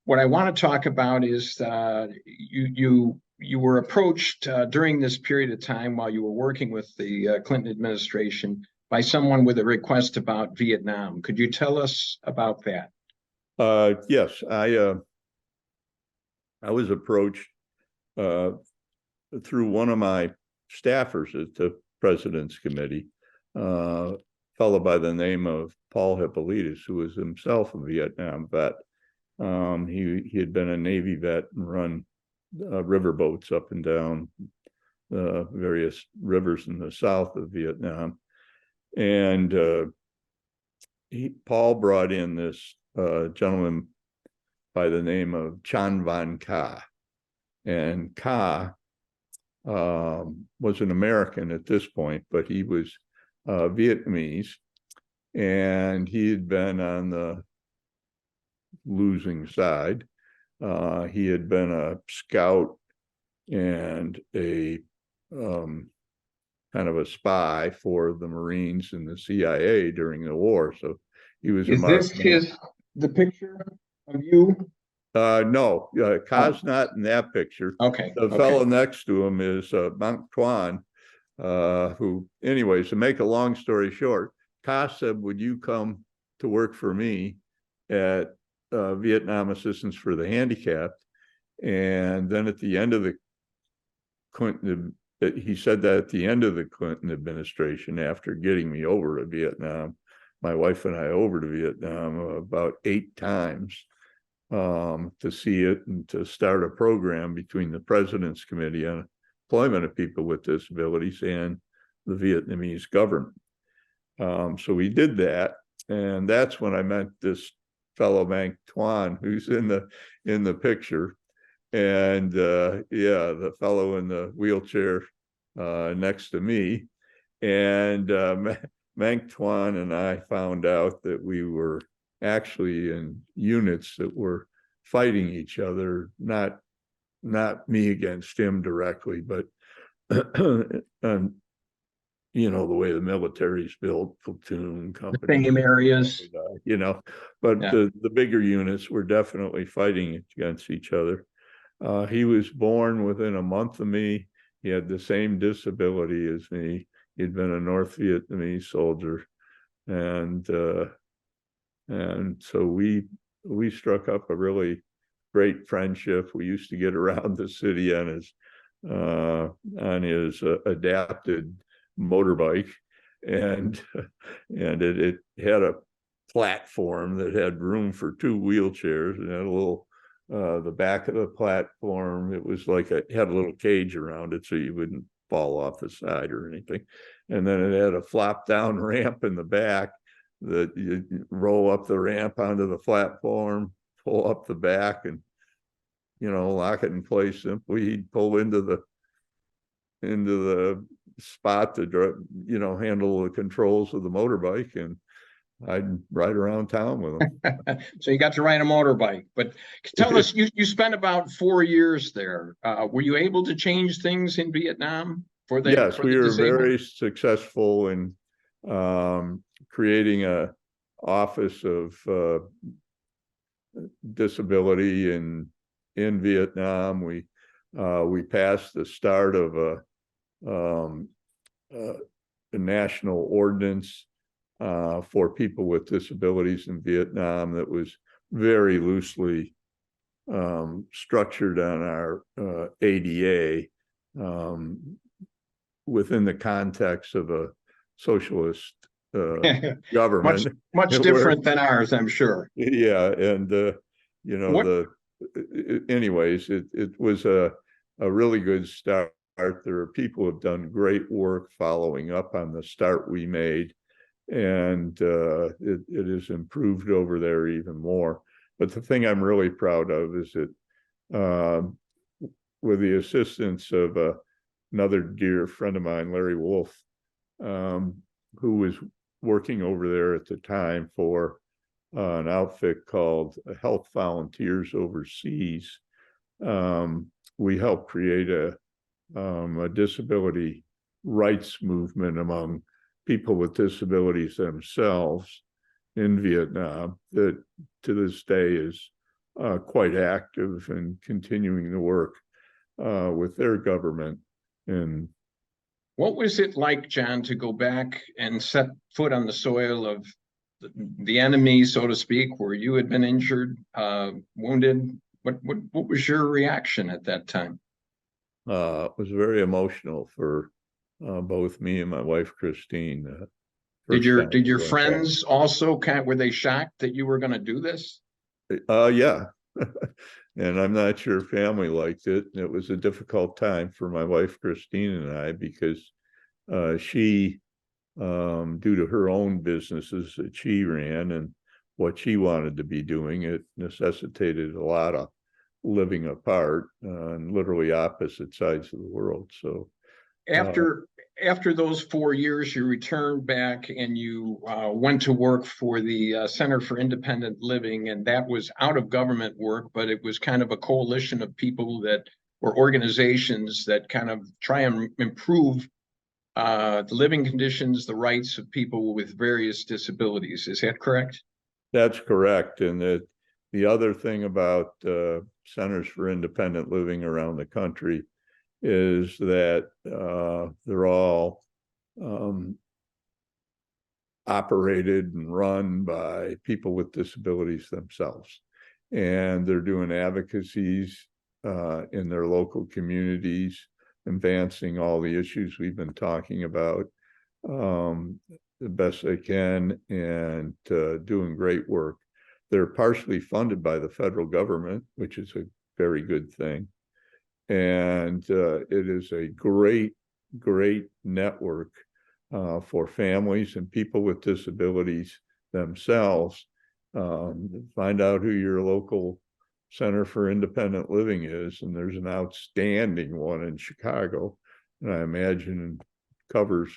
what I want to talk about is you were approached during this period of time while you were working with the Clinton administration by someone with a request about Vietnam. Could you tell us about that? Yes, I was approached through one of my staffers at the President's Committee, a fellow by the name of Paul Hippolytus, who was himself a Vietnam vet. He had been a Navy vet and run riverboats up and down various rivers in the south of Vietnam. And Paul brought in this gentleman by the name of Chan Van Ka. And Ka was an American at this point, but he was Vietnamese, and he had been on the losing side. He had been a scout and a kind of a spy for the Marines and the CIA during the war. So he was Is this the picture of you? No, Ka's not in that picture. Okay. The fellow next to him is Monk Tuan, who, anyways, to make a long story short, Ka said, would you come to work for me at Vietnam Assistance for the Handicapped? And then at the end of the Clinton, he said that at the end of the Clinton administration, after getting me over to Vietnam, my wife and I over to Vietnam about 8 times to see it and to start a program between the President's Committee on Employment of People with Disabilities and the Vietnamese government. So we did that, and that's when I met this fellow Mang Tuan, who's in the picture, and yeah, the fellow in the wheelchair next to me. And Mang Tuan and I found out that we were actually in units that were fighting each other, not me against him directly, but you know, the way the military's built, platoon, company, the same areas, you know, but yeah. the bigger units were definitely fighting against each other. He was born within a month of me. He had the same disability as me. He'd been a North Vietnamese soldier, and so we struck up a really great friendship. We used to get around the city on his adapted motorbike, and it had a platform that had room for 2 wheelchairs, and had a little the back of the platform, it was like had a little cage around it so you wouldn't fall off the side or anything. And then it had a flop down ramp in the back that you roll up the ramp onto the platform, pull up the back, and, you know, lock it in place simply. He'd pull into the spot to, you know, handle the controls of the motorbike, and I'd ride around town with him. So you got to ride a motorbike. But tell us, you spent about 4 years there. Were you able to change things in Vietnam for the Yes, we were disabled? very successful in creating a office of disability in Vietnam. We passed the start of a national ordinance for people with disabilities in Vietnam that was very loosely structured on our ADA within the context of a socialist government. much different than ours, I'm sure. Yeah, and you know, anyways, it was a really good start. There are people who have done great work following up on the start we made, and it has improved over there even more. But the thing I'm really proud of is that with the assistance of another dear friend of mine, Larry Wolf, who was working over there at the time for an outfit called Health Volunteers Overseas, we helped create a disability rights movement among people with disabilities themselves in Vietnam that to this day is quite active in continuing the work with their government. And what was it like, John, to go back and set foot on the soil of the enemy, so to speak, where you had been injured, wounded? What was your reaction at that time? it was very emotional for both me and my wife, Christine. Did your Going back. friends also were they shocked that you were going to do this? Yeah. And I'm not sure family liked it. It was a difficult time for my wife, Christine, and I, because she, due to her own businesses that she ran and what she wanted to be doing, it necessitated a lot of living apart on literally opposite sides of the world. So After those 4 years, you returned back and you went to work for the Center for Independent Living, and that was out of government work, but it was kind of a coalition of people that or organizations that kind of try and improve the living conditions, the rights of people with various disabilities. Is that correct? that's correct. And the other thing about centers for independent living around the country is that they're all operated and run by people with disabilities themselves. And they're doing advocacies in their local communities, advancing all the issues we've been talking about the best they can, and doing great work. They're partially funded by the federal government, which is a very good thing. And it is a great network for families and people with disabilities themselves. Find out who your local Center for Independent Living is, and there's an outstanding one in Chicago, and I imagine covers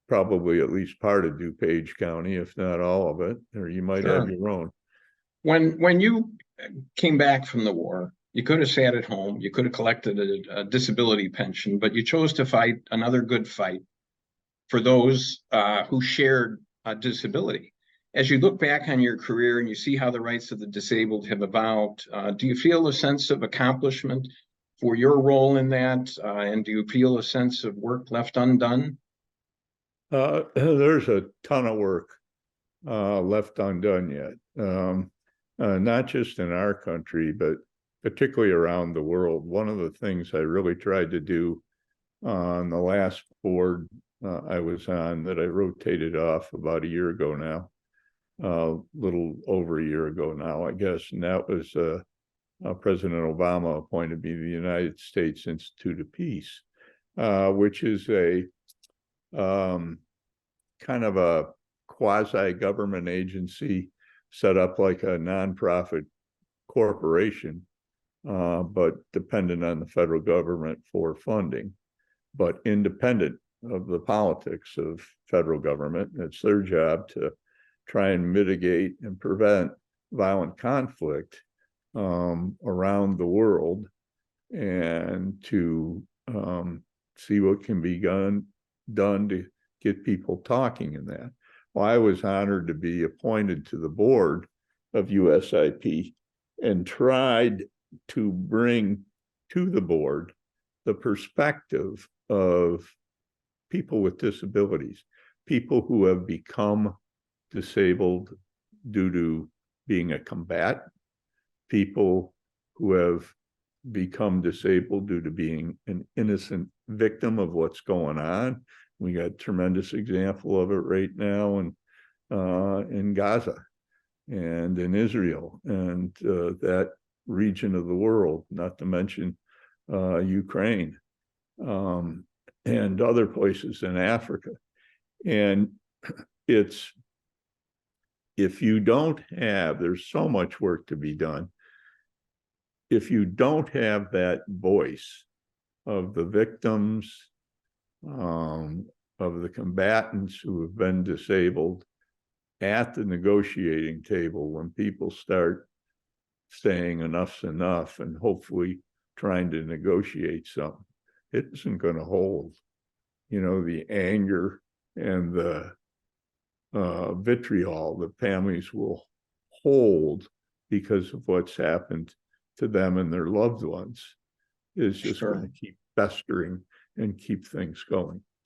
probably at least part of DuPage County, if not all of it, or you might have your own. When you came back from the war, you could have sat at home, you could have collected a disability pension, but you chose to fight another good fight for those who shared a disability. As you look back on your career and you see how the rights of the disabled have evolved, do you feel a sense of accomplishment for your role in that? And do you feel a sense of work left undone? There's a ton of work left undone yet, not just in our country, but particularly around the world. One of the things I really tried to do on the last board I was on, that I rotated off about a year ago now, a little over a year ago now, I guess, and that was President Obama appointed me to the United States Institute of Peace, which is a kind of a quasi-government agency set up like a nonprofit corporation, but dependent on the federal government for funding, but independent of the politics of federal government. It's their job to try and mitigate and prevent violent conflict around the world, and to see what can be done to get people talking in that. Well, I was honored to be appointed to the board of USIP and tried to bring to the board the perspective of people with disabilities, people who have become disabled due to being a combatant, people who have become disabled due to being an innocent victim of what's going on. We got a tremendous example of it right now in Gaza and in Israel and that region of the world, not to mention Ukraine and other places in Africa. And it's, if you don't have, there's so much work to be done. If you don't have that voice of the victims, of the combatants who have been disabled at the negotiating table, when people start saying enough's enough and hopefully trying to negotiate something, it isn't going to hold. You know, the anger and the vitriol that families will hold because of what's happened to them and their loved ones is just going to keep festering and keep things going.